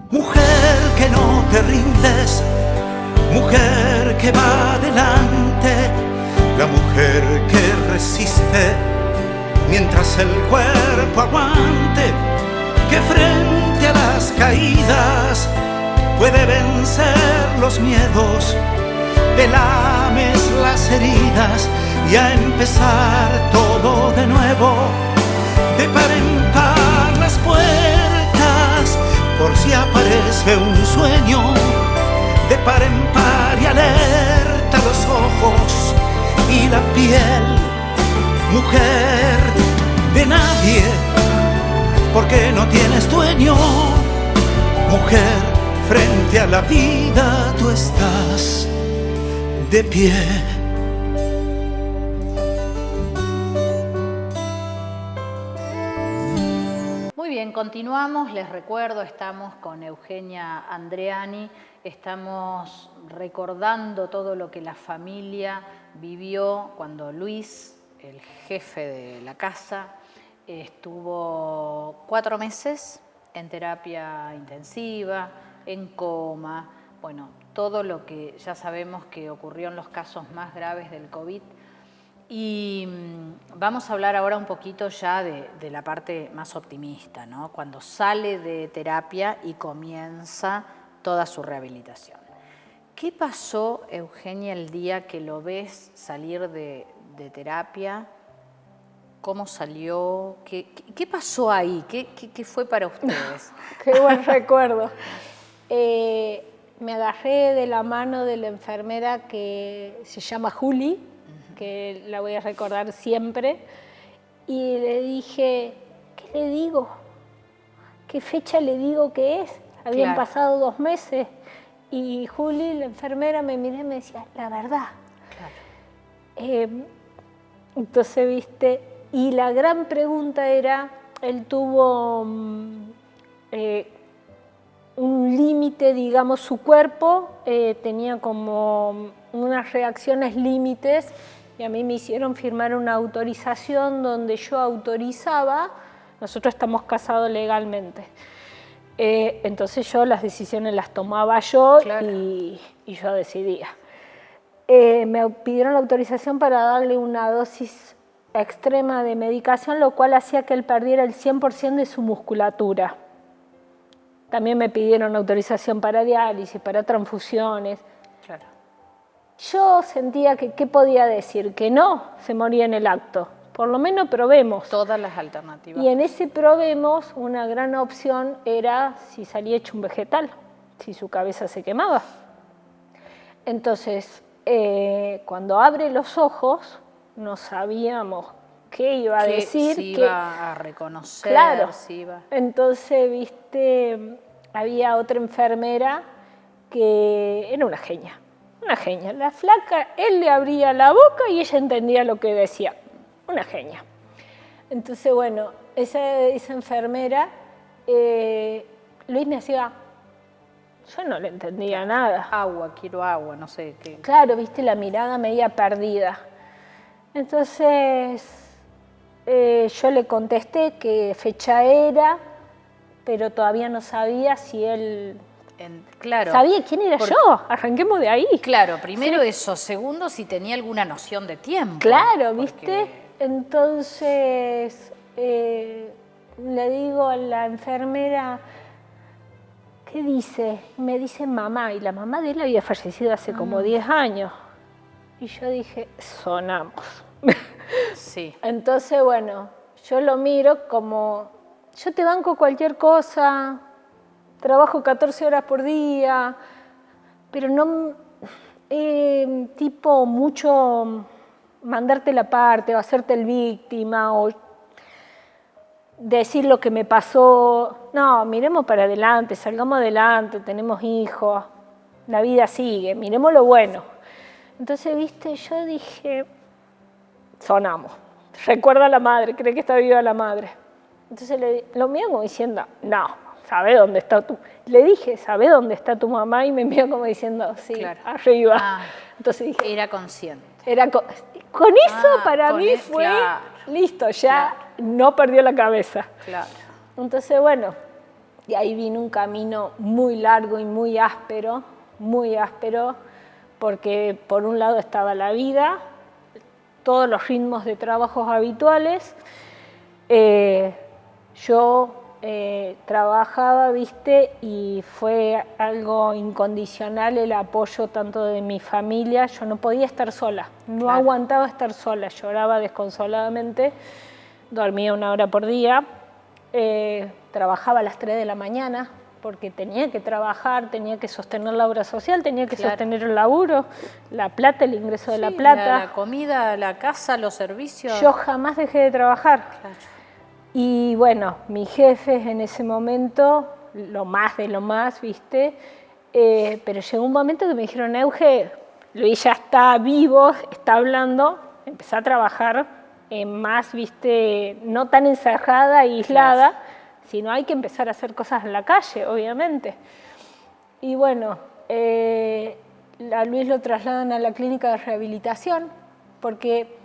Mujer que no te rindes, mujer que va adelante, la mujer que resiste mientras el cuerpo aguante, que frente a las caídas puede vencer los miedos, te lames las heridas y a empezar todo de nuevo, de par en par las puertas, por si aparece un sueño, de par en par y alerta los ojos y la piel, mujer de nadie, porque no tienes dueño, mujer, frente a la vida tú estás de pie. Muy bien, continuamos. Les recuerdo, estamos con Eugenia Andreani, estamos recordando todo lo que la familia vivió cuando Luis, el jefe de la casa, estuvo 4 meses en terapia intensiva, en coma, bueno, todo lo que ya sabemos que ocurrió en los casos más graves del COVID. Y vamos a hablar ahora un poquito ya de la parte más optimista, ¿no? Cuando sale de terapia y comienza toda su rehabilitación. ¿Qué pasó, Eugenia, el día que lo ves salir de terapia? ¿Cómo salió? ¿Qué pasó ahí? ¿Qué fue para ustedes? Qué buen recuerdo. Me agarré de la mano de la enfermera que se llama Juli, que la voy a recordar siempre, y le dije, ¿qué le digo? ¿Qué fecha le digo que es? Habían pasado 2 meses, y Juli, la enfermera, me miró y me decía, la verdad. Entonces, viste, y la gran pregunta era, él tuvo un límite, digamos, su cuerpo tenía como unas reacciones límites, y a mí me hicieron firmar una autorización donde yo autorizaba, nosotros estamos casados legalmente, entonces yo las decisiones las tomaba yo y yo decidía. Me pidieron la autorización para darle una dosis extrema de medicación, lo cual hacía que él perdiera el 100% de su musculatura. También me pidieron autorización para diálisis, para transfusiones. Claro. Yo sentía que, ¿qué podía decir? Que no, se moría en el acto. Por lo menos probemos. Todas las alternativas. Y en ese probemos, una gran opción era si salía hecho un vegetal, si su cabeza se quemaba. Entonces, cuando abre los ojos, no sabíamos qué iba a decir. Si iba a reconocer. Claro. Si iba... Entonces, viste, había otra enfermera que era una genia. Una genia. La flaca, él le abría la boca y ella entendía lo que decía. Una genia. Entonces, bueno, esa enfermera, Luis me hacía, yo no le entendía nada. Agua, quiero agua, no sé qué. Claro, viste, la mirada media perdida. Entonces, yo le contesté qué fecha era, pero todavía no sabía si él... Claro. ¿Sabía quién era yo? Arranquemos de ahí. Claro, primero eso. Segundo, si tenía alguna noción de tiempo. Claro, ¿viste? Entonces, le digo a la enfermera, ¿qué dice? Me dice mamá, y la mamá de él había fallecido hace como 10 años. Y yo dije, sonamos. Sí. Entonces, bueno, yo lo miro como, yo te banco cualquier cosa, trabajo 14 horas por día, pero no, tipo mucho mandarte la parte o hacerte el víctima o decir lo que me pasó. No, miremos para adelante, salgamos adelante, tenemos hijos, la vida sigue, miremos lo bueno. Entonces, viste, yo dije, sonamos. Recuerda a la madre, cree que está viva la madre. Entonces lo miró como diciendo, no, ¿sabe dónde está tu? Le dije, ¿sabe dónde está tu mamá? Y me miró como diciendo, sí, claro, arriba. Entonces dije, era consciente. Con eso para mí fue, listo, ya no perdió la cabeza. Claro. Entonces, bueno, Y ahí vino un camino muy largo y muy áspero, porque por un lado estaba la vida, todos los ritmos de trabajos habituales. Yo trabajaba, ¿viste? Y fue algo incondicional el apoyo tanto de mi familia. Yo no podía estar sola, no aguantaba estar sola, lloraba desconsoladamente, dormía 1 hora por día, trabajaba a las 3 de la mañana, porque tenía que trabajar, tenía que sostener la obra social, tenía que sostener el laburo, la plata, el ingreso de la plata. La comida, la casa, los servicios. Yo jamás dejé de trabajar. Claro. Y bueno, mis jefes en ese momento, lo más de lo más, ¿viste? Pero llegó un momento que me dijeron, Euge, Luis ya está vivo, está hablando, empecé a trabajar más, ¿viste? No tan encerrada, aislada, claro, sino hay que empezar a hacer cosas en la calle, obviamente. Y bueno, a Luis lo trasladan a la clínica de rehabilitación, porque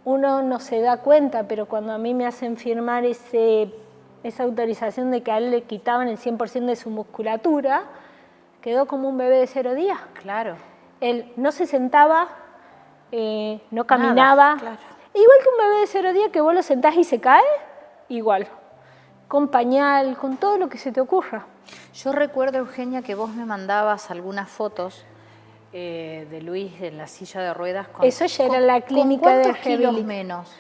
uno no se da cuenta, pero cuando a mí me hacen firmar esa autorización de que a él le quitaban el 100% de su musculatura, quedó como un bebé de 0 días. Claro. Él no se sentaba, no caminaba. Nada, claro. Igual que un bebé de 0 días que vos lo sentás y se cae, igual. Con pañal, con todo lo que se te ocurra. Yo recuerdo, Eugenia, que vos me mandabas algunas fotos de Luis en la silla de ruedas. Eso ya era la clínica de ¿cuántos kilos menos?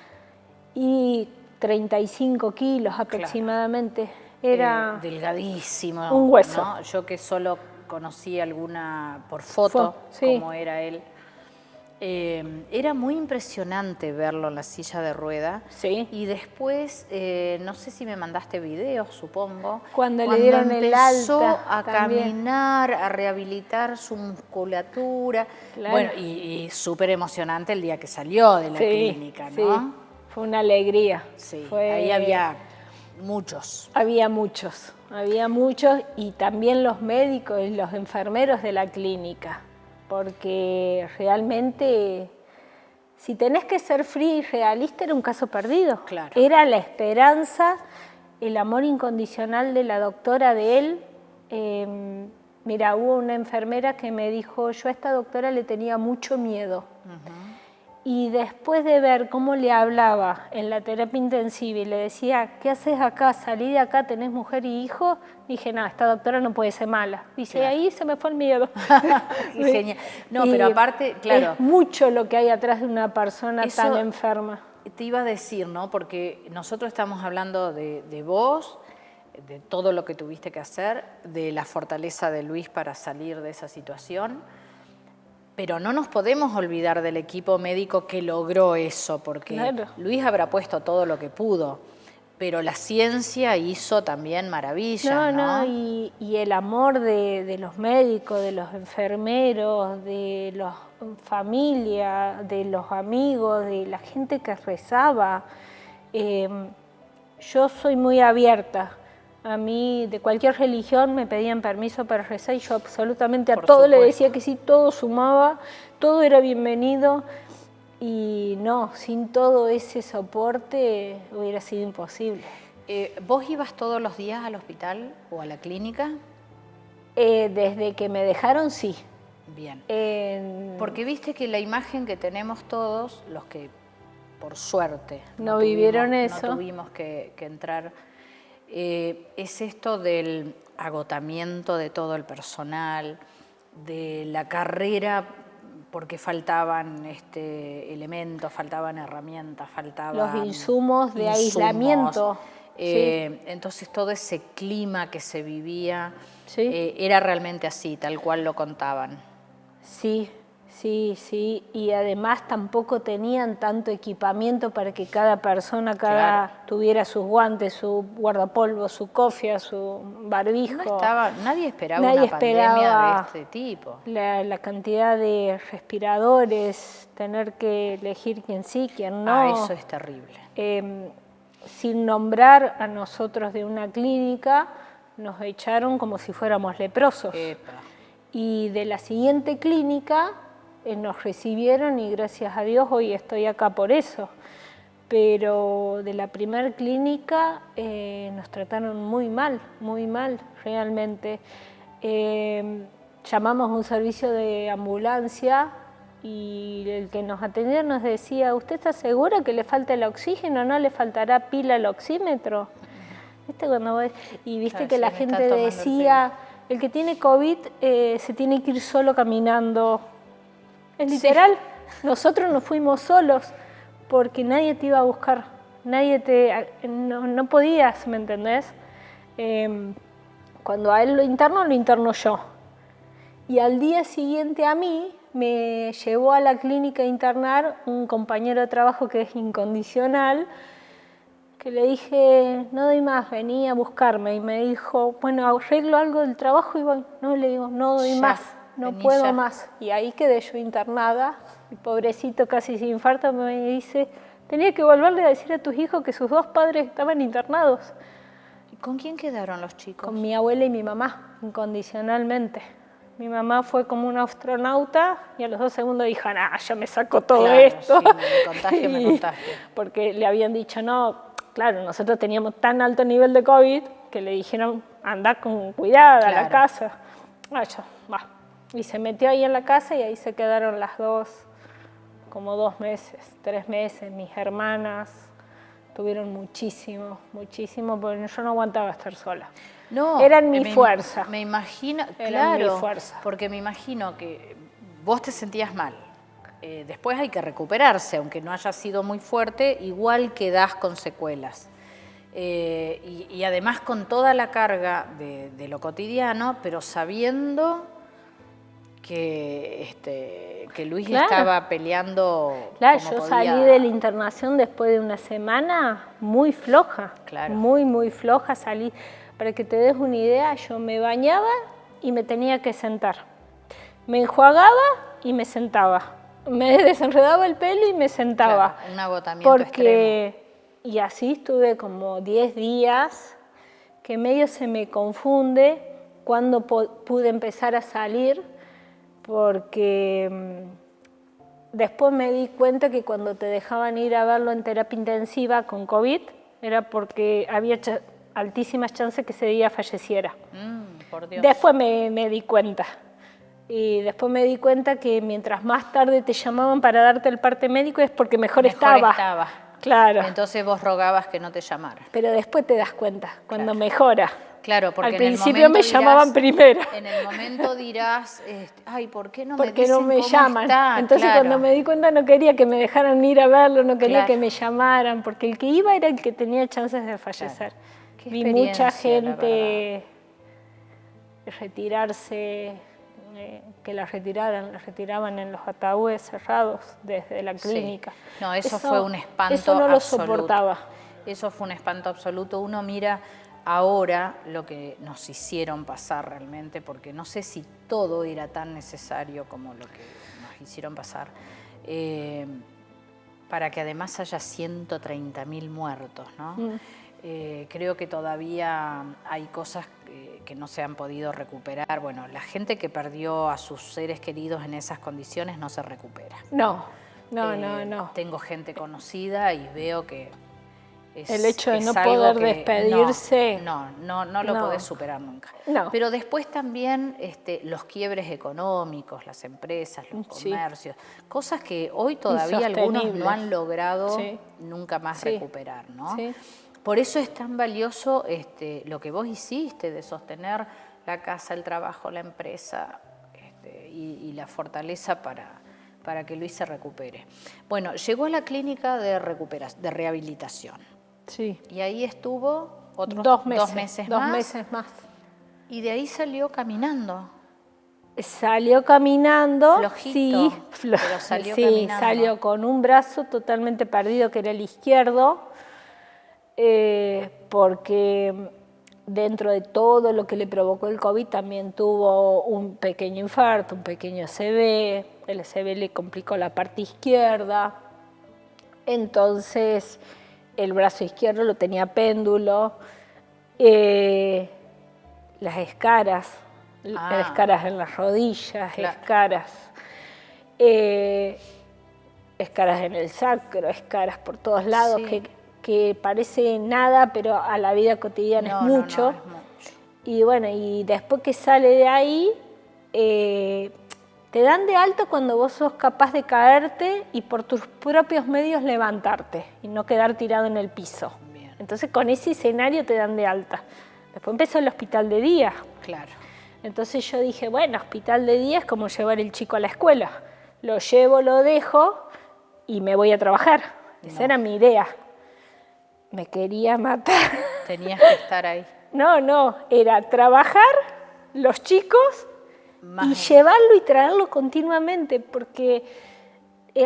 Y 35 kilos aproximadamente. Claro. Era delgadísimo. Un hueso. ¿No? Yo que solo conocí alguna por foto, sí, como era él. Era muy impresionante verlo en la silla de rueda. Sí. Y después, no sé si me mandaste videos, supongo. Cuando le dieron el alta. A caminar, a rehabilitar su musculatura. Claro. Bueno, y súper emocionante el día que salió de la clínica, ¿no? Sí, fue una alegría. Sí, ahí había muchos. Había muchos y también los médicos y los enfermeros de la clínica. Porque realmente, si tenés que ser fría y realista, era un caso perdido. Claro. Era la esperanza, el amor incondicional de la doctora de él. Mira, hubo una enfermera que me dijo, yo a esta doctora le tenía mucho miedo. Y después de ver cómo le hablaba en la terapia intensiva y le decía, ¿qué haces acá? Salí de acá, tenés mujer y hijo. Dije, no, esta doctora no puede ser mala. Dice, claro, ahí se me fue el miedo. Genial. No, pero aparte, claro. Es mucho lo que hay atrás de una persona tan enferma. Te iba a decir, ¿no? Porque nosotros estamos hablando de vos, de todo lo que tuviste que hacer, de la fortaleza de Luis para salir de esa situación. Pero no nos podemos olvidar del equipo médico que logró eso, porque claro, Luis habrá puesto todo lo que pudo, pero la ciencia hizo también maravillas, ¿no? Y el amor de los médicos, de los enfermeros, de la familia, de los amigos, de la gente que rezaba. Yo soy muy abierta. A mí, de cualquier religión, me pedían permiso para rezar y yo absolutamente a todo le decía que sí, todo sumaba, todo era bienvenido. Y no, sin todo ese soporte hubiera sido imposible. ¿Vos ibas todos los días al hospital o a la clínica? Desde que me dejaron, sí. Bien. Porque viste que la imagen que tenemos todos, los que por suerte no vivieron eso, no tuvimos que entrar... es esto del agotamiento de todo el personal, de la carrera porque faltaban elementos, faltaban herramientas, faltaban los insumos de aislamiento. Sí. Entonces todo ese clima que se vivía, sí, era realmente así, tal cual lo contaban. Sí. Sí, y además tampoco tenían tanto equipamiento para que cada persona claro, tuviera sus guantes, su guardapolvo, su cofia, su barbijo. Nadie esperaba una pandemia de este tipo. La cantidad de respiradores, tener que elegir quién sí, quién no. Eso es terrible. Sin nombrar a nosotros de una clínica, nos echaron como si fuéramos leprosos. Epa. Y de la siguiente clínica... nos recibieron y gracias a Dios hoy estoy acá por eso, pero de la primer clínica nos trataron muy mal realmente. Llamamos a un servicio de ambulancia y el que nos atendía nos decía, ¿usted está segura que le falta el oxígeno? ¿No le faltará pila al oxímetro? ¿Viste cuando vos... Y viste Claro, que sí, la me gente está tomando decía, el que tiene COVID se tiene que ir solo caminando. Es literal, nosotros nos fuimos solos porque nadie te iba a buscar, no podías, ¿me entendés? Cuando a él lo interno yo. Y al día siguiente a mí me llevó a la clínica a internar un compañero de trabajo que es incondicional, que le dije, no doy más, vení a buscarme. Y me dijo, bueno, arreglo algo del trabajo y voy. No, le digo, no doy más, no puedo más. Y ahí quedé yo internada, y pobrecito casi sin infarto me dice, tenía que volverle a decir a tus hijos que sus 2 padres estaban internados. ¿Y con quién quedaron los chicos? Con mi abuela y mi mamá, incondicionalmente. Mi mamá fue como una astronauta y a los 2 segundos dijo, nah, yo me saco todo esto. Sí, me contagio. Porque le habían dicho, no, claro, nosotros teníamos tan alto nivel de COVID que le dijeron, anda con cuidado a la casa. Y se metió ahí en la casa y ahí se quedaron las 2, como 2 meses, 3 meses. Mis hermanas tuvieron muchísimo, porque yo no aguantaba estar sola. No, eran mi fuerza. Me imagino, eran mi fuerza. Porque me imagino que vos te sentías mal. Después hay que recuperarse, aunque no haya sido muy fuerte, igual quedás con secuelas. Y además con toda la carga de lo cotidiano, pero sabiendo que Luis estaba peleando. Claro, como yo podía. salí de la internación después de una semana muy floja, muy floja salí. Para que te des una idea, yo me bañaba y me tenía que sentar. Me enjuagaba y me sentaba. Me desenredaba el pelo y me sentaba. Claro, un agotamiento extremo. Y así estuve como 10 días, que medio se me confunde cuando pude empezar a salir, porque después me di cuenta que cuando te dejaban ir a verlo en terapia intensiva con COVID, era porque había altísimas chances que ese día falleciera. Por Dios. Después me di cuenta. Y después me di cuenta que mientras más tarde te llamaban para darte el parte médico es porque mejor estaba. Claro. Entonces vos rogabas que no te llamaran. Pero después te das cuenta, cuando mejora. Claro, porque al principio me llamaban primero. En el momento dirás, ay, ¿por qué no porque me dicen no me cómo llaman? está? Entonces cuando me di cuenta no quería que me dejaran ir a verlo, no quería que me llamaran, porque el que iba era el que tenía chances de fallecer. Vi mucha gente retirarse, que la retiraban en los ataúdes cerrados desde la clínica. Sí. No, eso fue un espanto absoluto. Eso no lo soportaba. Eso fue un espanto absoluto. Uno mira ahora lo que nos hicieron pasar realmente, porque no sé si todo era tan necesario como lo que nos hicieron pasar, para que además haya 130.000 muertos, ¿no? Creo que todavía hay cosas que no se han podido recuperar. Bueno, la gente que perdió a sus seres queridos en esas condiciones no se recupera. No. Tengo gente conocida y veo que el hecho de no poder despedirse. No lo podés superar nunca. No. Pero después también los quiebres económicos, las empresas, los comercios, cosas que hoy todavía algunos no han logrado nunca más recuperar, ¿no? Sí. Por eso es tan valioso lo que vos hiciste de sostener la casa, el trabajo, la empresa y la fortaleza para que Luis se recupere. Bueno, llegó a la clínica de rehabilitación. Sí. Y ahí estuvo otros 2 meses, 2 meses más. 2 meses más. Y de ahí salió caminando. Salió caminando. Flojito, pero salió caminando. Sí, salió con un brazo totalmente perdido, que era el izquierdo, porque dentro de todo lo que le provocó el COVID también tuvo un pequeño infarto, un pequeño ACV, el ACV le complicó la parte izquierda, entonces el brazo izquierdo lo tenía péndulo, las escaras en las rodillas, escaras. escaras en el sacro, escaras por todos lados, Sí. que parece nada, pero a la vida cotidiana es mucho. No, es mucho. Y bueno, y después que sale de ahí, te dan de alta cuando vos sos capaz de caerte y por tus propios medios levantarte y no quedar tirado en el piso. Bien. Entonces con ese escenario te dan de alta. Después empezó el hospital de día. Claro. Entonces yo dije, bueno, hospital de día es como llevar el chico a la escuela. Lo llevo, lo dejo y me voy a trabajar. Esa era mi idea. Me quería matar. Tenías que estar ahí. No, era trabajar los chicos y llevarlo y traerlo continuamente, porque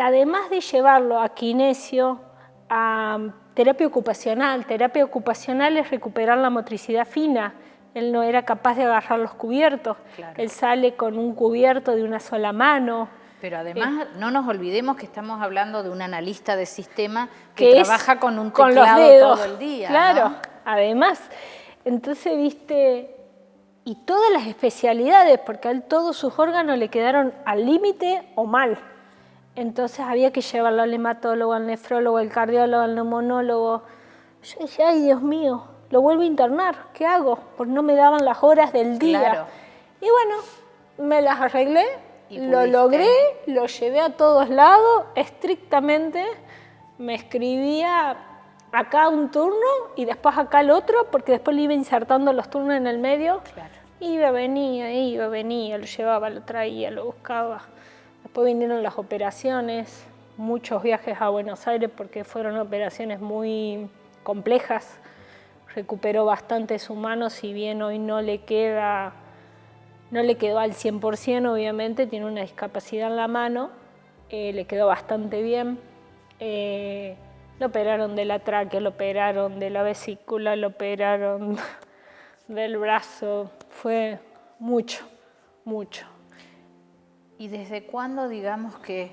además de llevarlo a kinesio, a terapia ocupacional es recuperar la motricidad fina. Él no era capaz de agarrar los cubiertos. Claro. Él sale con un cubierto de una sola mano. Pero además no nos olvidemos que estamos hablando de un analista de sistema Que que trabaja con un con los teclado dedos, todo el día. claro, ¿no? además. Entonces, viste, y todas las especialidades, porque a él todos sus órganos le quedaron al límite o mal. Entonces había que llevarlo al hematólogo, al nefrólogo, al cardiólogo, al neumonólogo. Yo dije, ay, Dios mío, lo vuelvo a internar, ¿qué hago? Porque no me daban las horas del día. Claro. Y bueno, me las arreglé, Y lo pudiste. logré, lo llevé a todos lados, estrictamente. Me escribía acá un turno y después acá el otro, porque después le iba insertando los turnos en el medio. Claro. Iba, venía, lo llevaba, lo traía, lo buscaba. Después vinieron las operaciones, muchos viajes a Buenos Aires porque fueron operaciones muy complejas. Recuperó bastante su mano, si bien hoy no le quedó al 100%, obviamente, tiene una discapacidad en la mano, le quedó bastante bien. Lo operaron de la tráquea, lo operaron de la vesícula, lo operaron del brazo, fue mucho. ¿Y desde cuándo digamos que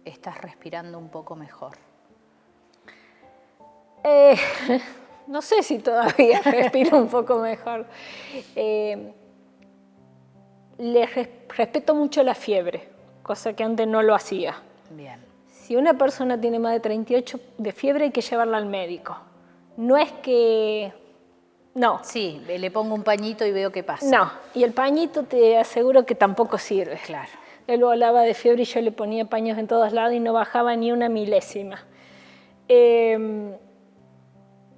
estás respirando un poco mejor? No sé si todavía respiro un poco mejor. Respeto mucho la fiebre, cosa que antes no lo hacía. Bien. Si una persona tiene más de 38 de fiebre hay que llevarla al médico. No es que... No. Sí, le pongo un pañito y veo qué pasa. No, y el pañito te aseguro que tampoco sirve. Claro. Él hablaba de fiebre y yo le ponía paños en todos lados y no bajaba ni una milésima.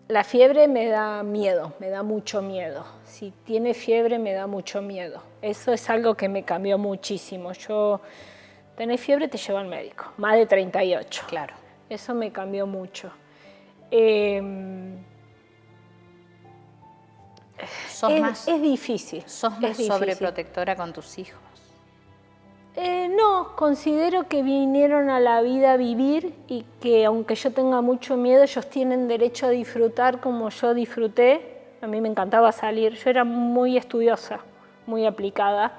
La fiebre me da miedo, me da mucho miedo. Si tiene fiebre me da mucho miedo. Eso es algo que me cambió muchísimo. Tenés fiebre, te llevo al médico, más de 38. Claro. Eso me cambió mucho. Es difícil. ¿Sos es más difícil. sobreprotectora con tus hijos? No, considero que vinieron a la vida a vivir y que aunque yo tenga mucho miedo, ellos tienen derecho a disfrutar como yo disfruté. A mí me encantaba salir. Yo era muy estudiosa, muy aplicada.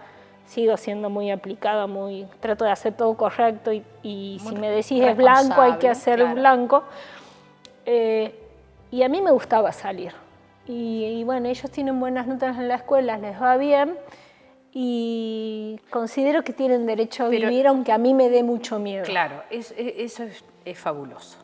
Sigo siendo muy aplicada, trato de hacer todo correcto y si me decís es blanco, hay que hacer claro. blanco. Y a mí me gustaba salir. Y bueno, ellos tienen buenas notas en la escuela, les va bien y considero que tienen derecho a vivir, aunque a mí me dé mucho miedo. Claro, eso es fabuloso.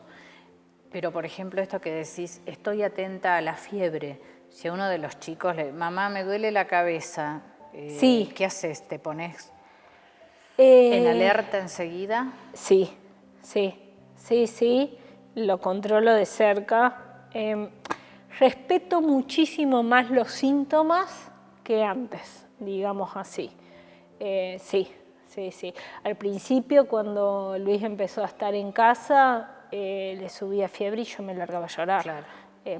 Pero, por ejemplo, esto que decís, estoy atenta a la fiebre. Si a uno de los chicos mamá, me duele la cabeza, sí. ¿Qué haces? ¿Te pones en alerta enseguida? Sí, lo controlo de cerca. Respeto muchísimo más los síntomas que antes, digamos así. Sí. Al principio, cuando Luis empezó a estar en casa, le subía fiebre y yo me largaba a llorar. Claro.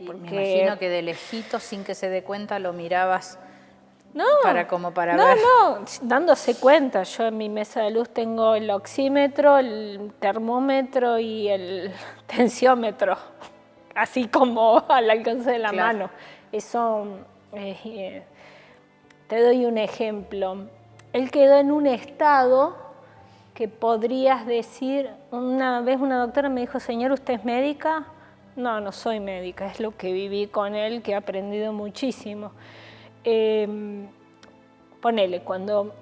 Porque... Me imagino que de lejito, sin que se dé cuenta, lo mirabas No, ver. No, dándose cuenta. Yo en mi mesa de luz tengo el oxímetro, el termómetro y el tensiómetro, así como al alcance de la mano. Eso, te doy un ejemplo. Él quedó en un estado que podrías decir, una vez una doctora me dijo, señor, ¿usted es médica? No, no soy médica, es lo que viví con él, que he aprendido muchísimo. Ponele, cuando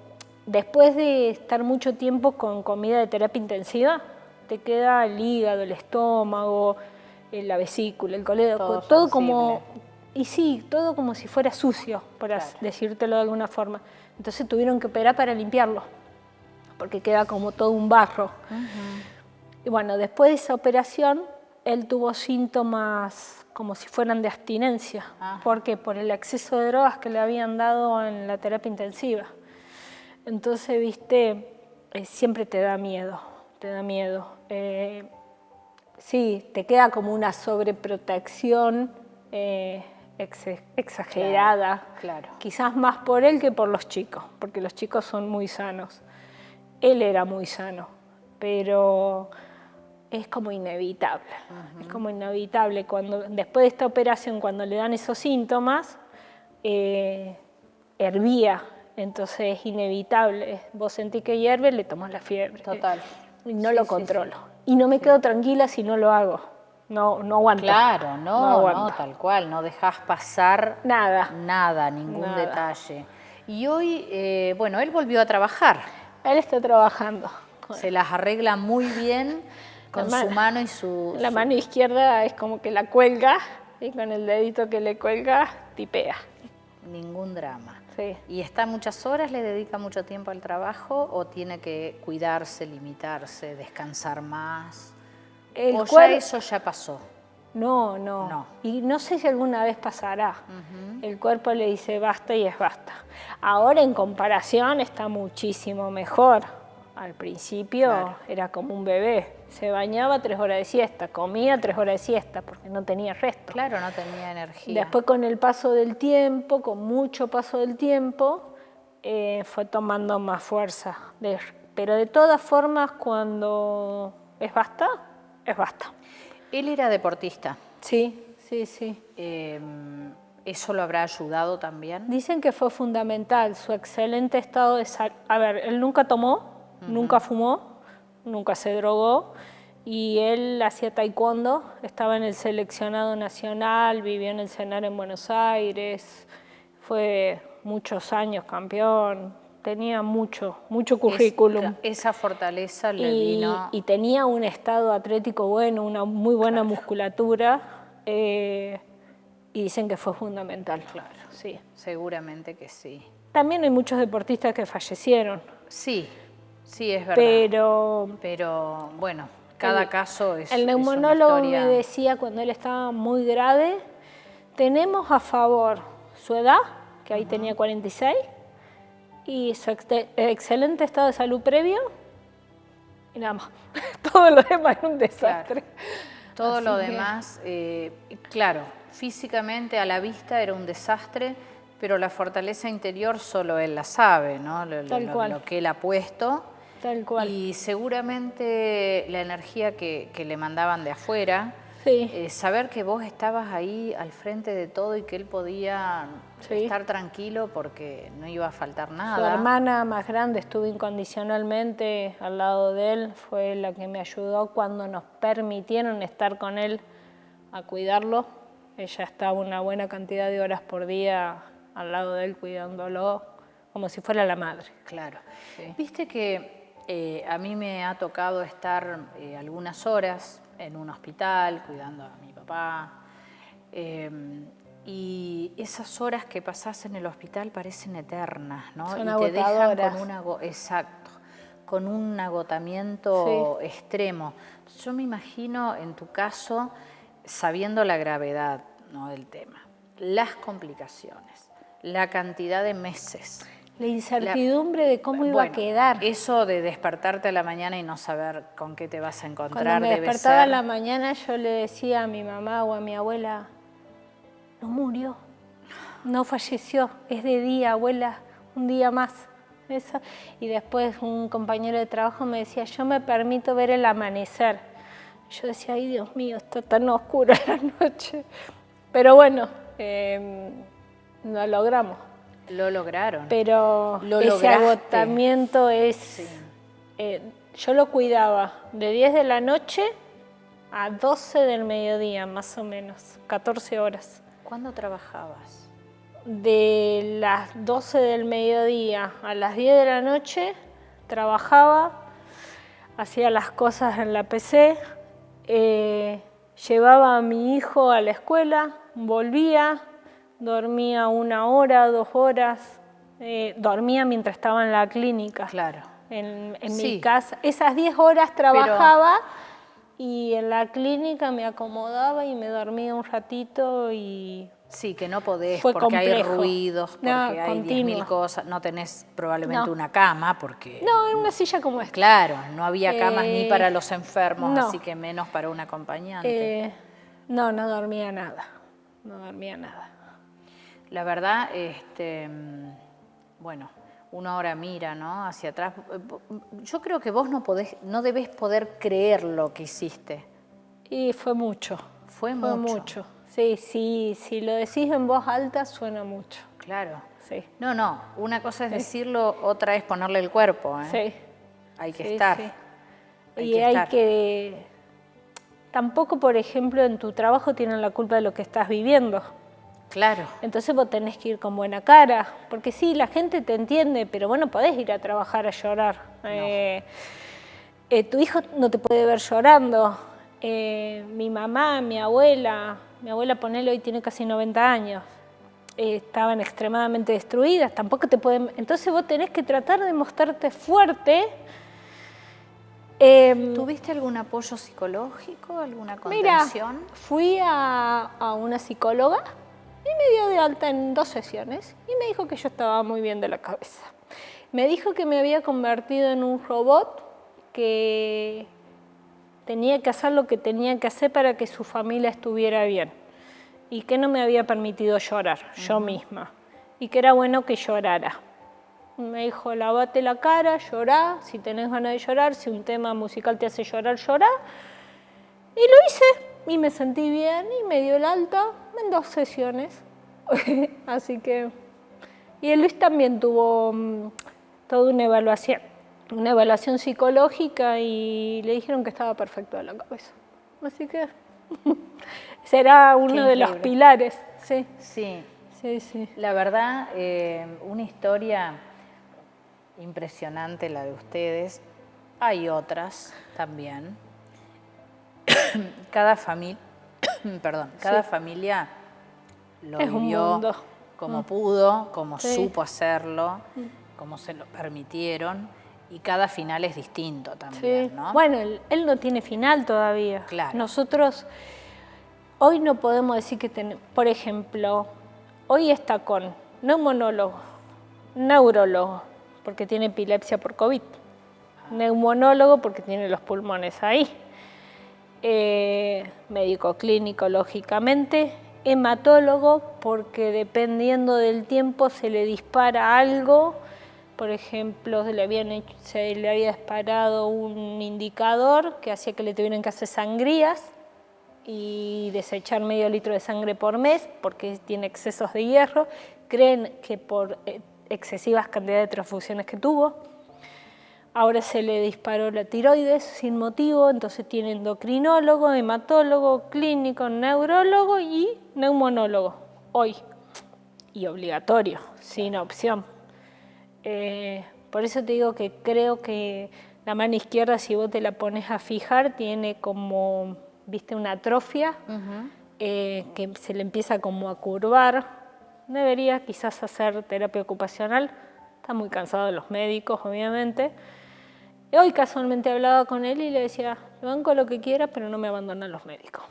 después de estar mucho tiempo con comida de terapia intensiva, te queda el hígado, el estómago, la vesícula, el colédoco, todo como... Y sí, todo como si fuera sucio, por decírtelo de alguna forma. Entonces tuvieron que operar para limpiarlo, porque queda como todo un barro. Y bueno, después de esa operación, él tuvo síntomas como si fueran de abstinencia. ¿Por qué? Por el exceso de drogas que le habían dado en la terapia intensiva. Entonces, viste, siempre te da miedo, te da miedo. Sí, te queda como una sobreprotección exagerada, quizás más por él que por los chicos, porque los chicos son muy sanos. Él era muy sano, pero es como inevitable. Es como inevitable. Después de esta operación, cuando le dan esos síntomas, hervía, entonces es inevitable. Vos sentís que hierve, le tomás la fiebre. Total. Y no lo controlo. Y no me quedo tranquila si no lo hago. No aguanto. Claro, no, tal cual, no dejás pasar nada, ningún detalle. Y hoy, bueno, él volvió a trabajar. Él está trabajando. Se las arregla muy bien con su mano y La mano izquierda es como que la cuelga y con el dedito que le cuelga, tipea. Ningún drama. Sí. ¿Y está muchas horas, le dedica mucho tiempo al trabajo o tiene que cuidarse, limitarse, descansar más? Ya eso ya pasó. No. Y no sé si alguna vez pasará. El cuerpo le dice basta y es basta. Ahora en comparación está muchísimo mejor. Al principio era como un bebé. Se bañaba 3 horas de siesta, comía 3 horas de siesta porque no tenía resto. Claro, no tenía energía. Después con el paso del tiempo, con mucho paso del tiempo, fue tomando más fuerza. Pero de todas formas, cuando es basta, es basta. Él era deportista. Sí. ¿Eso lo habrá ayudado también? Dicen que fue fundamental, su excelente estado de salud. A ver, él nunca tomó, nunca fumó, nunca se drogó, y él hacía taekwondo, estaba en el seleccionado nacional, vivió en el CENAR en Buenos Aires, fue muchos años campeón. Tenía mucho currículum. Esa fortaleza le vino... Y tenía un estado atlético bueno, una muy buena musculatura, y dicen que fue fundamental. Claro, sí. Seguramente que sí. También hay muchos deportistas que fallecieron. Sí, es verdad. Pero bueno, cada caso es el neumonólogo es una historia... me decía cuando él estaba muy grave, tenemos a favor su edad, que ahí tenía 46, y su excelente estado de salud previo, y nada más. Todo lo demás era un desastre. Claro. Todo lo demás, claro, físicamente a la vista era un desastre, pero la fortaleza interior solo él la sabe, ¿no? Lo que él ha puesto. Tal cual. Y seguramente la energía que le mandaban de afuera, saber que vos estabas ahí al frente de todo y que él podía estar tranquilo porque no iba a faltar nada. Su hermana más grande estuvo incondicionalmente al lado de él, fue la que me ayudó cuando nos permitieron estar con él a cuidarlo. Ella estaba una buena cantidad de horas por día al lado de él cuidándolo como si fuera la madre. Claro. Viste que a mí me ha tocado estar algunas horas en un hospital cuidando a mi papá, y esas horas que pasás en el hospital parecen eternas, ¿no? Son y te agotadoras. dejan con un agotamiento extremo. Yo me imagino en tu caso, sabiendo la gravedad, ¿no?, del tema, las complicaciones, la cantidad de meses. La incertidumbre de cómo iba a quedar. Eso de despertarte a la mañana y no saber con qué te vas a encontrar. Cuando me despertaba a la mañana yo le decía a mi mamá o a mi abuela, no murió, no falleció, es de día, abuela, un día más. Eso. Y después un compañero de trabajo me decía, yo me permito ver el amanecer. Yo decía, ay Dios mío, está tan oscura la noche. Pero bueno, lo logramos. Lo lograron. Pero ese agotamiento es... yo lo cuidaba de 10 de la noche a 12 del mediodía, más o menos, 14 horas. ¿Cuándo trabajabas? de las 12 del mediodía a las 10 de la noche, trabajaba, hacía las cosas en la PC, llevaba a mi hijo a la escuela, volvía, dormía 1 hora, 2 horas, dormía mientras estaba en la clínica. Claro. En Sí. mi casa. Esas 10 horas trabajaba y en la clínica me acomodaba y me dormía un ratito y... Sí, que no podés Fue porque hay complejo. ruidos, porque No, hay continuo. 10.000 cosas, no tenés probablemente No. una cama porque... No, en una silla como esta. Claro, no había camas ni para los enfermos, no. así que menos para un acompañante. No dormía nada. No dormía nada. La verdad, bueno, uno ahora mira, ¿no? Hacia atrás. Yo creo que vos no debés poder creer lo que hiciste. Y fue mucho. Fue mucho. Sí, si lo decís en voz alta suena mucho. Claro. Sí. No, una cosa es decirlo, otra es ponerle el cuerpo, ¿eh? Sí. Hay que Sí, estar. sí. Hay que estar. Tampoco, por ejemplo, en tu trabajo tienen la culpa de lo que estás viviendo. Claro. Entonces vos tenés que ir con buena cara, porque sí, la gente te entiende, pero vos no podés ir a trabajar a llorar. Tu hijo no te puede ver llorando. Mi mamá, mi abuela, ponele, hoy tiene casi 90 años. Estaban extremadamente destruidas, tampoco te pueden... Entonces vos tenés que tratar de mostrarte fuerte. ¿Tuviste algún apoyo psicológico, alguna Mira, contención? fui a una psicóloga y me dio de alta en 2 sesiones y me dijo que yo estaba muy bien de la cabeza. Me dijo que me había convertido en un robot que tenía que hacer lo que tenía que hacer para que su familia estuviera bien y que no me había permitido llorar yo misma y que era bueno que llorara. Me dijo, lavate la cara, llorá, si tenés ganas de llorar, si un tema musical te hace llorar, llorá. Y lo hice y me sentí bien y me dio el alta en 2 sesiones. Así que... Y el Luis también tuvo toda una evaluación psicológica y le dijeron que estaba perfecto de la cabeza. Así que será uno de los pilares. Sí. Sí. La verdad, una historia impresionante la de ustedes. Hay otras también. Cada familia lo es vivió como pudo, como Sí. supo hacerlo, como se lo permitieron, y cada final es distinto también, Sí. ¿no? Bueno, él no tiene final todavía. Claro. Nosotros hoy no podemos decir que tenemos, por ejemplo, hoy está con neumonólogo, neurólogo, porque tiene epilepsia por COVID, neumonólogo porque tiene los pulmones ahí, médico clínico lógicamente, hematólogo porque dependiendo del tiempo se le dispara algo, por ejemplo se le había disparado un indicador que hacía que le tuvieran que hacer sangrías y desechar medio litro de sangre por mes porque tiene excesos de hierro, creen que por excesivas cantidades de transfusiones que tuvo. Ahora se le disparó la tiroides sin motivo, entonces tiene endocrinólogo, hematólogo, clínico, neurólogo y neumonólogo, hoy. Y obligatorio, sin opción. Por eso te digo que creo que la mano izquierda, si vos te la pones a fijar, tiene como, viste, una atrofia, que se le empieza como a curvar. Debería quizás hacer terapia ocupacional. Está muy cansado de los médicos, obviamente. Hoy casualmente hablaba con él y le decía, me banco lo que quiera, pero no me abandonan los médicos.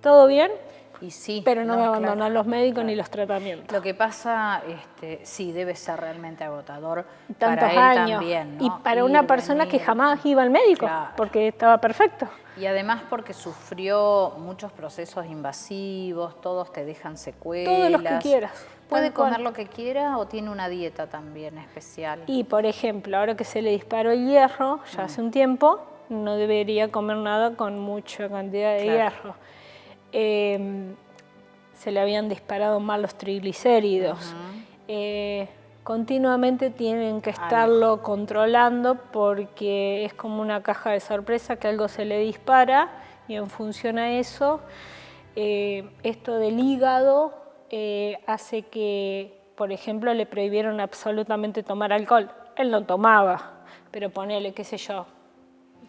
¿Todo bien? Y sí, pero no me abandonan claro, los médicos ni los tratamientos. Lo que pasa, sí, debe ser realmente agotador Tantos para él años. también, ¿no? Y para una persona que jamás iba al médico, Claro. porque estaba perfecto. Y además porque sufrió muchos procesos invasivos, todos te dejan secuelas. Todos los que quieras. ¿Puede tal cual. comer lo que quiera o tiene una dieta también especial? Y por ejemplo, ahora que se le disparó el hierro, ya hace un tiempo, no debería comer nada con mucha cantidad de hierro. Se le habían disparado mal los triglicéridos. Continuamente tienen que estarlo controlando porque es como una caja de sorpresa que algo se le dispara y en función a eso, esto del hígado hace que, por ejemplo, le prohibieron absolutamente tomar alcohol. Él no tomaba, pero ponele, qué sé yo,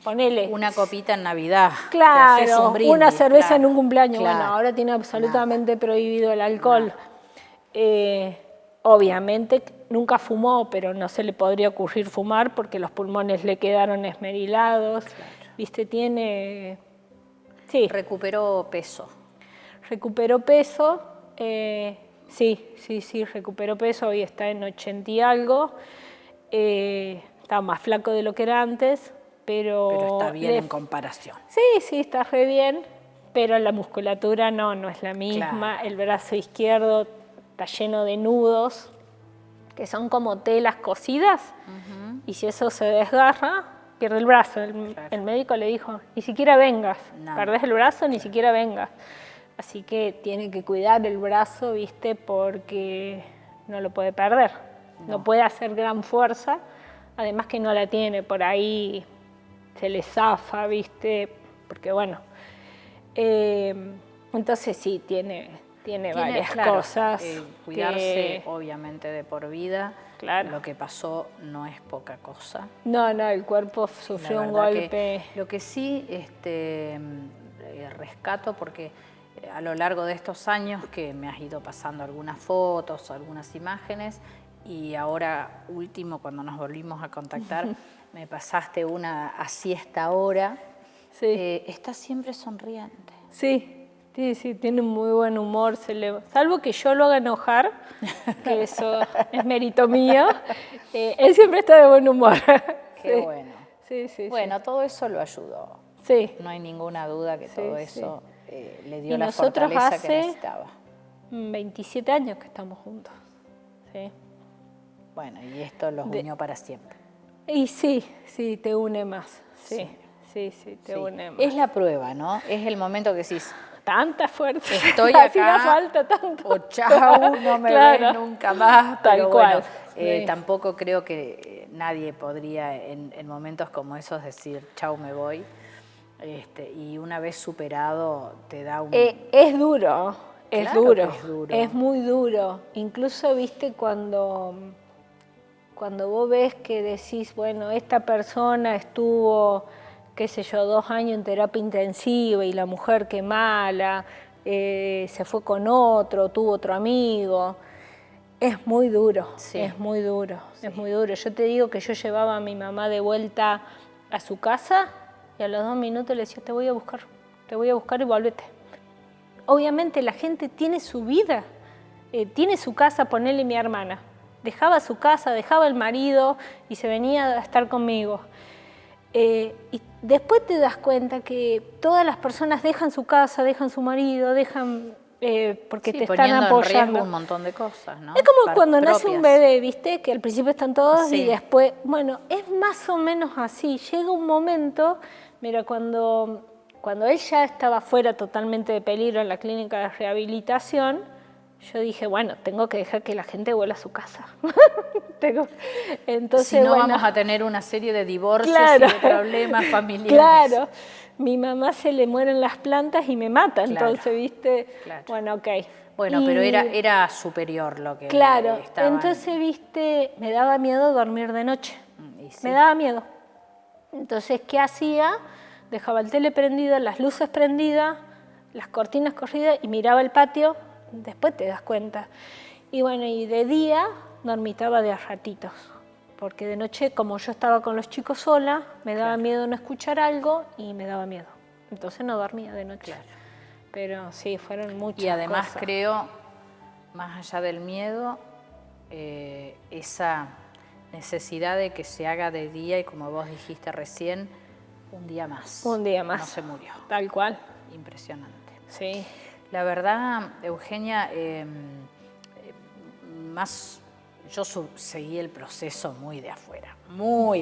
ponele. Una copita en Navidad. Claro, te haces un brindis, una cerveza claro, en un cumpleaños. claro. Bueno, ahora tiene absolutamente prohibido el alcohol. Obviamente nunca fumó, pero no se le podría ocurrir fumar porque los pulmones le quedaron esmerilados. Claro. ¿Viste? Tiene... Sí. Recuperó peso. Recuperó peso. Sí, recuperó peso. Hoy está en 80 y algo. Está más flaco de lo que era antes. Pero está bien en comparación. Sí, está re bien, pero la musculatura no es la misma. Claro. El brazo izquierdo está lleno de nudos, que son como telas cosidas, y si eso se desgarra, pierde el brazo. El médico le dijo, ni siquiera vengas, perdés el brazo, ni siquiera vengas. Así que tiene que cuidar el brazo, ¿viste? Porque no lo puede perder. No puede hacer gran fuerza, además que no la tiene por ahí... se le zafa, ¿viste? Porque bueno, entonces sí, tiene varias cosas. Cuidarse, obviamente, de por vida. Claro. Lo que pasó no es poca cosa. No, el cuerpo sufrió un golpe. Lo que sí rescato, porque a lo largo de estos años que me has ido pasando algunas fotos, algunas imágenes, y ahora último, cuando nos volvimos a contactar, me pasaste una así esta hora. Sí. Está siempre sonriente. Sí, tiene muy buen humor. Salvo que yo lo haga enojar, que eso es mérito mío, él siempre está de buen humor. Qué bueno. Sí. Bueno, todo eso lo ayudó. Sí. No hay ninguna duda que todo eso le dio la fortaleza que necesitaba. 27 años que estamos juntos. Sí. Bueno, y esto los unió para siempre. Y sí, te une más. Sí, te une más. Es la prueba, ¿no? Es el momento que decís... Tanta fuerza. Estoy acá. Hacía falta tanto. O chau, no me ves nunca más. Tal cual. Bueno, tampoco creo que nadie podría en momentos como esos decir chau, me voy. Y una vez superado te da un... Es duro, es claro duro. Que es duro. Es muy duro. Incluso, viste, cuando vos ves que decís, bueno, esta persona estuvo, qué sé yo, 2 años en terapia intensiva y la mujer qué mala, se fue con otro, tuvo otro amigo. Es muy duro, es muy duro. Yo te digo que yo llevaba a mi mamá de vuelta a su casa y a los 2 minutos le decía, te voy a buscar y volvete. Obviamente la gente tiene su vida, tiene su casa, ponele mi hermana. Dejaba su casa, dejaba el marido y se venía a estar conmigo. Y después te das cuenta que todas las personas dejan su casa, dejan su marido, dejan porque te están apoyando. En riesgo un montón de cosas, ¿no? Es como cuando nace un bebé, ¿viste? Que al principio están todos y después... Bueno, es más o menos así. Llega un momento, mira, cuando él ya estaba fuera totalmente de peligro en la clínica de rehabilitación, yo dije, bueno, tengo que dejar que la gente vuelva a su casa. Entonces, si no, vamos a tener una serie de divorcios y de problemas familiares. Claro, mi mamá se le mueren las plantas y me mata, entonces, ¿viste? Claro. Bueno, ok. Bueno, pero era superior lo que claro, estaba... entonces, ¿viste? Me daba miedo dormir de noche. Me daba miedo. Entonces, ¿qué hacía? Dejaba el tele prendido, las luces prendidas, las cortinas corridas y miraba el patio. Después te das cuenta. Y bueno, y de día dormitaba de a ratitos, porque de noche, como yo estaba con los chicos sola, me daba miedo no escuchar algo y me daba miedo. Entonces no dormía de noche. Claro. Pero sí, fueron muchas cosas. Y además creo, más allá del miedo, esa necesidad de que se haga de día y, como vos dijiste recién, un día más. Un día más. No se murió. Tal cual. Impresionante. Sí. La verdad, Eugenia, yo seguí el proceso muy de afuera, ¿no?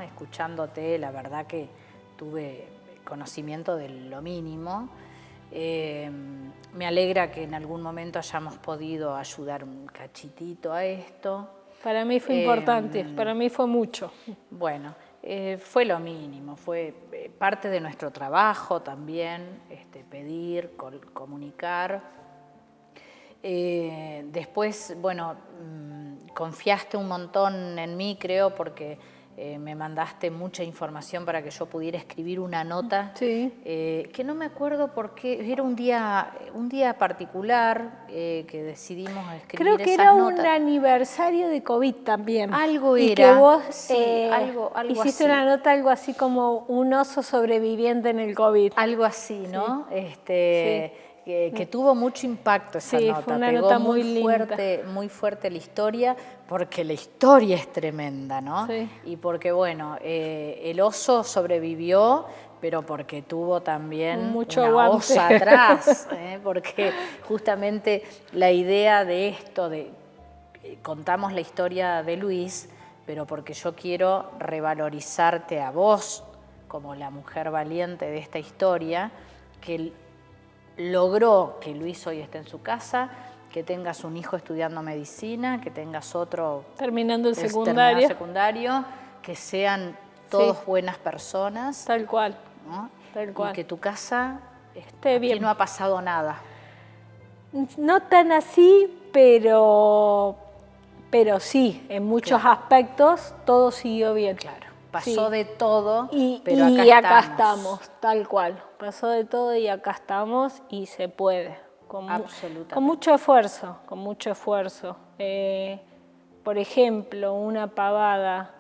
Escuchándote, la verdad que tuve conocimiento de lo mínimo. Me alegra que en algún momento hayamos podido ayudar un cachitito a esto. Para mí fue importante, para mí fue mucho. Bueno, fue lo mínimo, fue parte de nuestro trabajo también, pedir, comunicar. Después, bueno, confiaste un montón en mí, creo, porque me mandaste mucha información para que yo pudiera escribir una nota, que no me acuerdo por qué, era un día particular que decidimos escribir Creo que esas era notas. un aniversario de COVID también. Algo y era. que vos algo hiciste así. una nota, algo así como un oso sobreviviente en el COVID. Algo así, ¿no? Sí. Que tuvo mucho impacto esa nota. Fue una Pegó nota muy linda. muy fuerte la historia, porque la historia es tremenda, ¿no? Sí. Y porque, bueno, el oso sobrevivió, pero porque tuvo también Mucho una aguante. osa atrás, porque justamente la idea de esto, contamos la historia de Luis, pero porque yo quiero revalorizarte a vos como la mujer valiente de esta historia, que logró que Luis hoy esté en su casa, que tengas un hijo estudiando medicina, que tengas otro terminando el terminando secundario, que sean todos buenas personas. Tal cual. ¿No? Tal cual. Y que tu casa esté bien. Aquí no ha pasado nada. No tan así, pero sí, en muchos aspectos todo siguió bien. Claro. Pasó de todo, y pero acá estamos, tal cual. Pasó de todo y acá estamos y se puede. Absolutamente. Con mucho esfuerzo, con mucho esfuerzo. Por ejemplo, una pavada,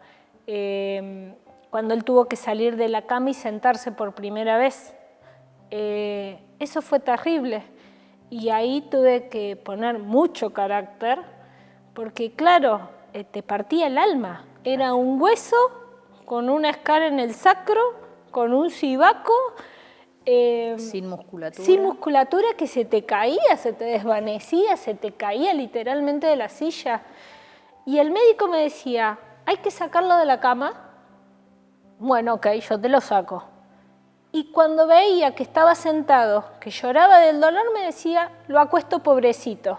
cuando él tuvo que salir de la cama y sentarse por primera vez. Eso fue terrible. Y ahí tuve que poner mucho carácter, porque claro, te partía el alma. Era un hueso con una escara en el sacro, con un cibaco. Sin musculatura. Sin musculatura, que se te caía, se te desvanecía, se te caía literalmente de la silla. Y el médico me decía, ¿hay que sacarlo de la cama? Bueno, ok, yo te lo saco. Y cuando veía que estaba sentado, que lloraba del dolor, me decía, lo acuesto pobrecito.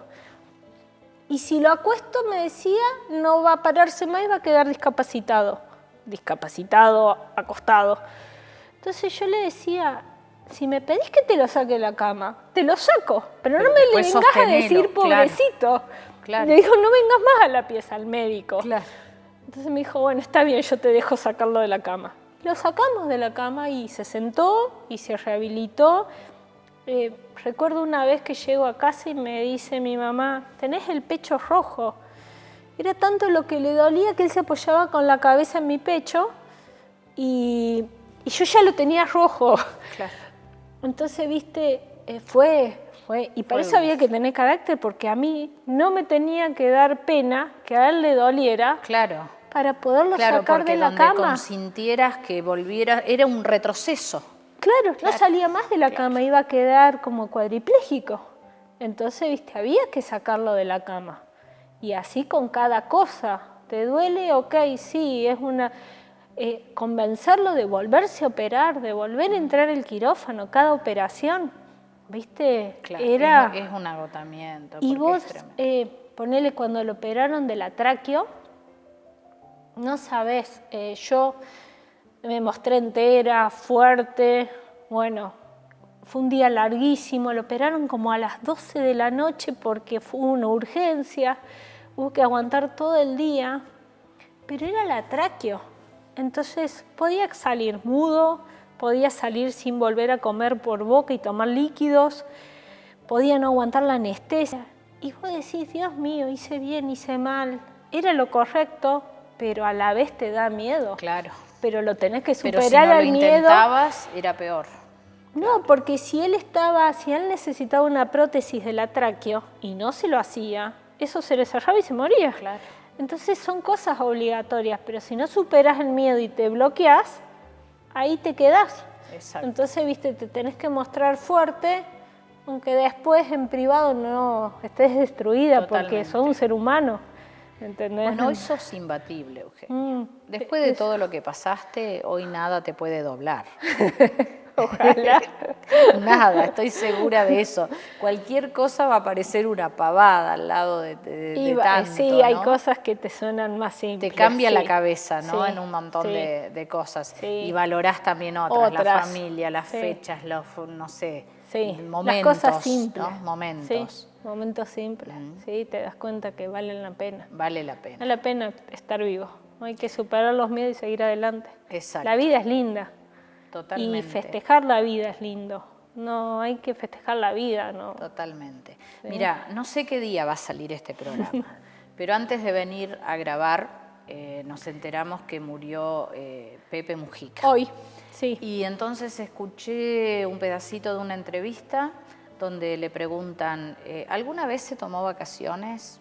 Y si lo acuesto, me decía, no va a pararse más y va a quedar discapacitado. Discapacitado, acostado. Entonces yo le decía, si me pedís que te lo saque de la cama, te lo saco, pero no me le vengas a decir pobrecito. Claro. Le digo, no vengas más a la pieza, al médico. Claro. Entonces me dijo, bueno, está bien, yo te dejo sacarlo de la cama. Lo sacamos de la cama y se sentó y se rehabilitó. Recuerdo una vez que llego a casa y me dice mi mamá, tenés el pecho rojo. Era tanto lo que le dolía que él se apoyaba con la cabeza en mi pecho y yo ya lo tenía rojo. Claro. Entonces, viste, fue. Y para eso había que tener carácter, porque a mí no me tenía que dar pena que a él le doliera. Claro. Para poderlo sacar de la cama. Claro, porque consintieras que volviera, era un retroceso. Claro, no salía más de la cama, iba a quedar como cuadripléjico. Entonces, viste, había que sacarlo de la cama. Y así con cada cosa. ¿Te duele? Ok, sí, es una... convencerlo de volverse a operar, de volver a entrar al quirófano, cada operación, ¿viste? Claro, era... es un agotamiento. Y vos, ponele cuando lo operaron de la tráqueo, no sabés, yo me mostré entera, fuerte, bueno, fue un día larguísimo, lo operaron como a las 12 de la noche porque fue una urgencia, hubo que aguantar todo el día, pero era la tráqueo. Entonces podía salir mudo, podía salir sin volver a comer por boca y tomar líquidos, podía no aguantar la anestesia. Y vos decís, Dios mío, hice bien, hice mal. Era lo correcto, pero a la vez te da miedo. Claro. Pero lo tenés que superar pero si no al lo miedo. Intentabas, era peor. No, porque si él necesitaba una prótesis de la tráqueo y no se lo hacía, eso se le cerraba y se moría. Claro. Entonces son cosas obligatorias, pero si no superas el miedo y te bloqueas, ahí te quedás. Exacto. Entonces, viste, te tenés que mostrar fuerte, aunque después en privado no estés destruida. Totalmente. Porque sos un ser humano, ¿entendés? Bueno, hoy sos imbatible, Eugenia. Después de todo lo que pasaste, hoy nada te puede doblar. Ojalá. Nada, estoy segura de eso. Cualquier cosa va a parecer una pavada al lado de tanto, sí, ¿no? hay cosas que te suenan más simples. Te cambia la cabeza, ¿no? Sí, en un montón de cosas. Sí. Y valorás también otras, la familia, las fechas, los, no sé, momentos. Las cosas simples. ¿no? Momentos. momentos simples, sí, te das cuenta que valen la pena. Vale la pena. Vale la pena estar vivo. Hay que superar los miedos y seguir adelante. Exacto. La vida es linda. Totalmente. Y festejar la vida es lindo. No, hay que festejar la vida, ¿no? Totalmente. Sí. Mira, no sé qué día va a salir este programa, pero antes de venir a grabar nos enteramos que murió Pepe Mujica. Hoy, sí. Y entonces escuché un pedacito de una entrevista donde le preguntan, ¿alguna vez se tomó vacaciones?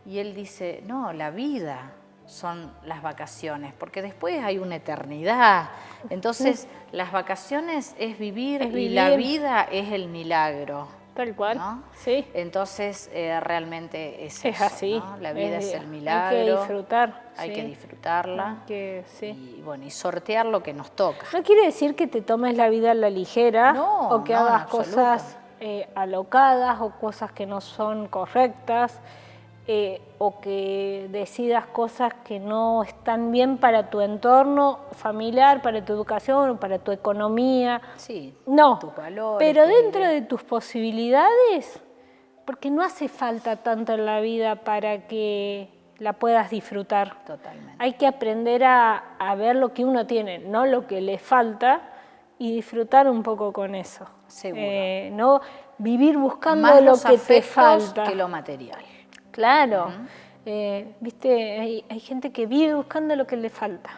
Y él dice, no, la vida son las vacaciones, porque después hay una eternidad. Entonces, las vacaciones es vivir y la vida es el milagro. Tal cual, ¿no? sí. Entonces, realmente es Es eso, así. ¿no? La vida es el milagro. Hay que disfrutar. Hay sí. que disfrutarla. Hay que, sí. Y bueno, y sortear lo que nos toca. No quiere decir que te tomes la vida a la ligera No, o que no, en hagas absoluto. cosas alocadas o cosas que no son correctas o que decidas cosas que no están bien para tu entorno familiar, para tu educación, para tu economía. Sí, No, tus valores, pero tus dentro ideas. de tus posibilidades, porque no hace falta tanto en la vida para que la puedas disfrutar. Totalmente. Hay que aprender a ver lo que uno tiene, no lo que le falta, y disfrutar un poco con eso. Seguro. No vivir buscando Más lo los que te afectos falta. que lo material. Claro. Viste, hay gente que vive buscando lo que le falta.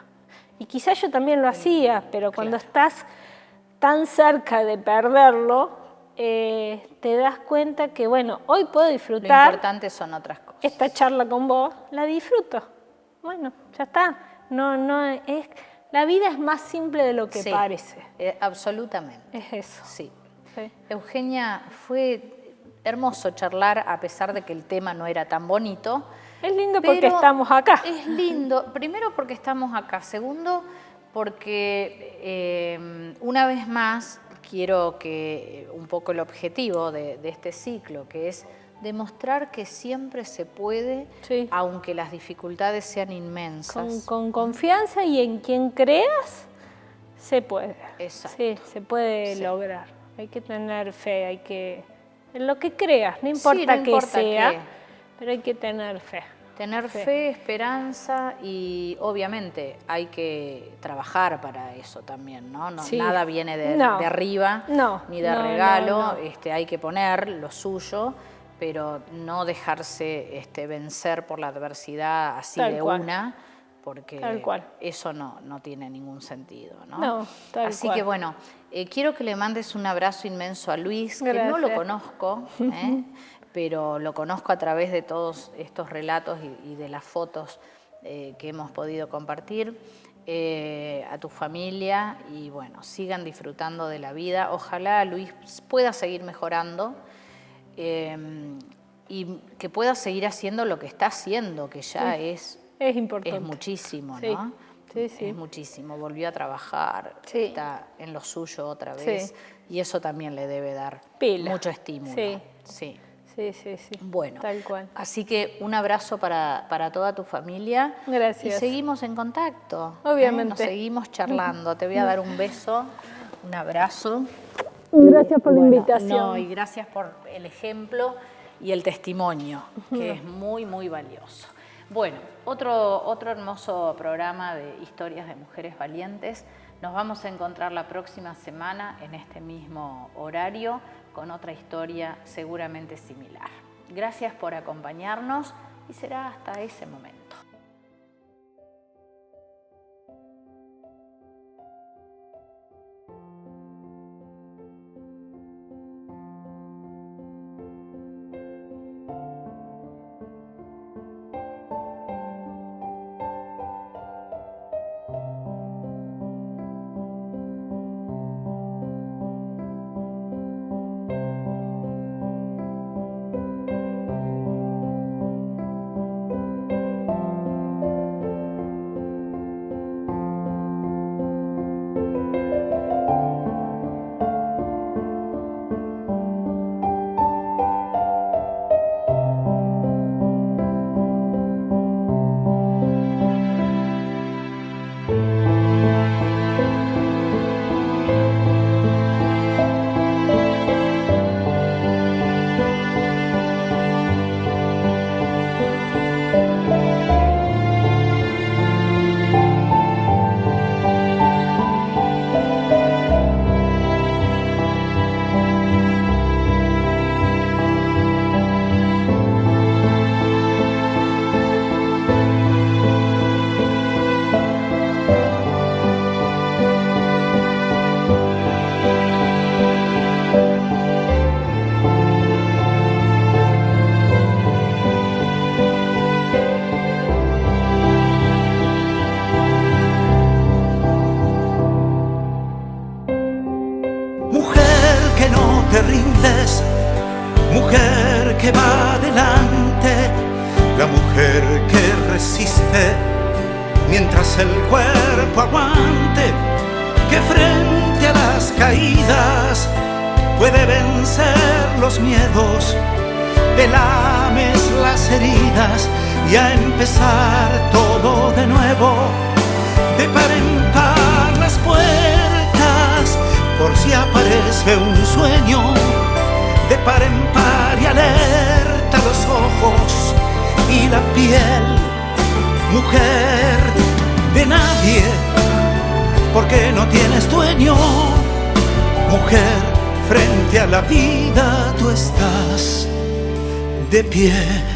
Y quizás yo también lo hacía, pero cuando estás tan cerca de perderlo, te das cuenta que, bueno, hoy puedo Lo disfrutar importante son otras cosas. esta charla con vos, la disfruto. Bueno, ya está. La vida es más simple de lo que Sí, parece. Absolutamente. Es eso. Sí. Sí. Eugenia, fue hermoso charlar a pesar de que el tema no era tan bonito. Es lindo porque pero estamos acá. Es lindo, primero porque estamos acá, segundo porque una vez más quiero que un poco el objetivo de este ciclo, que es demostrar que siempre se puede, Sí. aunque las dificultades sean inmensas. Con confianza y en quien creas, se puede. Exacto. Sí, se puede Sí. lograr. Hay que tener fe, en lo que creas, no importa no que importa sea, qué. pero hay que tener fe. Tener fe, esperanza y obviamente hay que trabajar para eso también, ¿no? Sí. Nada viene de No. arriba No, ni de no, regalo, no, no. Hay que poner lo suyo, pero no dejarse vencer por la adversidad así Tal de cual. una, porque Tal cual. eso no tiene ningún sentido, ¿no? No, tal Así cual. que bueno, quiero que le mandes un abrazo inmenso a Luis, que no lo Gracias. conozco, pero lo conozco a través de todos estos relatos y de las fotos que hemos podido compartir, a tu familia y bueno, sigan disfrutando de la vida. Ojalá Luis pueda seguir mejorando y que pueda seguir haciendo lo que está haciendo, que ya Es es importante. muchísimo, Sí. ¿no? Sí, sí. Es muchísimo. Volvió a trabajar, Sí. está en lo suyo otra vez y eso también le debe dar Pila. mucho estímulo. Sí. Sí. Sí, sí, sí. Bueno, Tal cual. así que un abrazo para toda tu familia. Gracias. Y seguimos en contacto. Obviamente. Nos seguimos charlando. Te voy a dar un beso, un abrazo. Gracias por la Bueno, invitación. No, y gracias por el ejemplo y el testimonio, que es muy, muy valioso. Bueno, otro hermoso programa de historias de mujeres valientes. Nos vamos a encontrar la próxima semana en este mismo horario con otra historia seguramente similar. Gracias por acompañarnos y será hasta ese momento. mientras el cuerpo aguante, que frente a las caídas puede vencer los miedos, te lames las heridas y a empezar todo de nuevo, de par en par las puertas, por si aparece un sueño, de par en par y alerta los ojos y la piel, mujer de nadie, porque no tienes dueño, mujer, frente a la vida tú estás de pie.